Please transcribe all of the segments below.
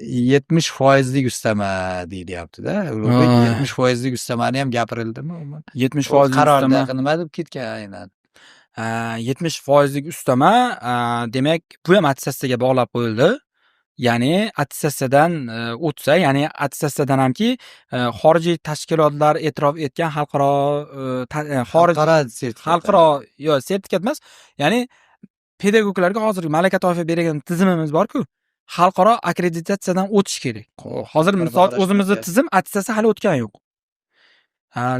70% ustama deyilyapti-da. Ulug'bek Voy. 70% ustamani ham gapirildimi umuman? 70% qarorda ustama. nima deb ketgan aynan? 70% ustama, demak, bu ham attestatsiyaga bog'lab qo'yildi. Ya'ni attestatsiyadan o'tsa, ya'ni attestatsiyadan hamki xorijiy tashkilotlar e'tirof etgan xalqaro Sertifikat. xalqaro sertifikat emas. Ya'ni pedagoglarga hozir malaka toifa bergan tizimimiz bor-ku, xalqaro akkreditatsiyadan o'tish kerak. Hozir misol o'zimizning tizim attestatsiya hali o'tgani yo'q.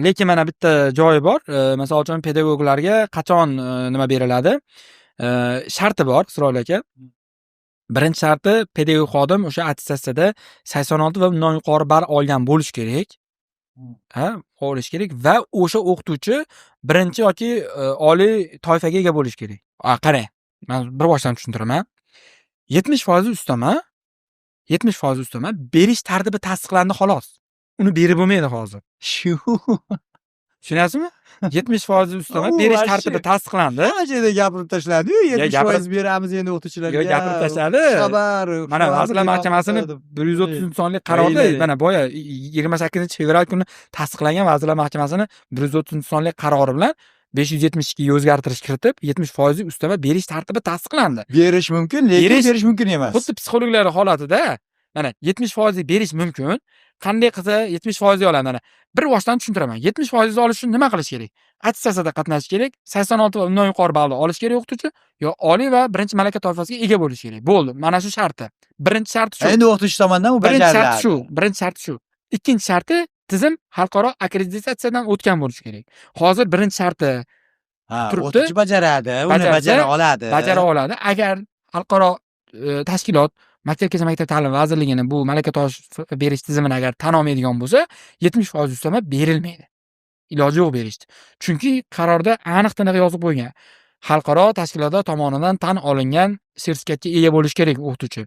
Lekin mana bitta joyi bor. Misol uchun pedagoglarga qachon nima beriladi? Sharti bor, Isroil aka. Birinchi sharti pedagog xodim o'sha attestatsiyada 86 va undan yuqori ball olgan bo'lish kerak. Olish kerak va o'sha o'qituvchi birinchi yoki oliy toifaga ega bo'lish kerak. Qarang, men bir boshdan tushuntiraman. 70% ustama, 70% ustama berish tartibi tasdiqlandi xolos. Uni berib bo'lmaydi hozir. Tushunyapsizmi? 70% ustama berish tartibi tasdiqlandi. Hamma joyda gapirib tashladi-yu, 70% beramiz endi o'qituvchilarga. Gapirib tashladi. Xabar. Mana Vazirlar Mahkamasini 130 sonli qarorda, mana boya 28-fevral kuni tasdiqlangan Vazirlar Mahkamasining 130 sonli qarori bilan 572 ga o'zgartirish kiritib, 70% ustama berish tartibi tasdiqlandi. Berish mumkin, lekin berish mumkin emas. Xuddi psixologlar holatida, mana 70% berish mumkin. Qanday qilsa 70% oladi. Mana bir boshdan tushuntiraman. 70% olish uchun nima qilish kerak? Attestatsiyada qatnashish kerak, 86 va undan yuqori ballni olish kerak o'qituvchi, yo oliy va birinchi malaka toifasiga ega bo'lish kerak. Bo'ldi. Mana shu sharti. Birinchi sharti shu. Endi o'qituvchi tomonidan u bajariladi. Birinchi sharti shu. Ikkinchi sharti tizim xalqaro akkreditatsiyadan o'tgan bo'lishi kerak. Hozir birinchi sharti turibdi. O'qituvchi bajaradi, uni bajara oladi. Bajara oladi. Agar xalqaro tashkilot Maktabgacha maktab ta'lim vazirligining bu malaka toifa berish tizimini agar tan olmaydigan bo'lsa, 70% ustama berilmaydi. Iloji yo'q berishdi. Chunki qarorda aniq-tiniq yozib qo'ygan. Xalqaro tashkilotlar tomonidan tan olingan sertifikatga ega bo'lish kerak o'qituvchi.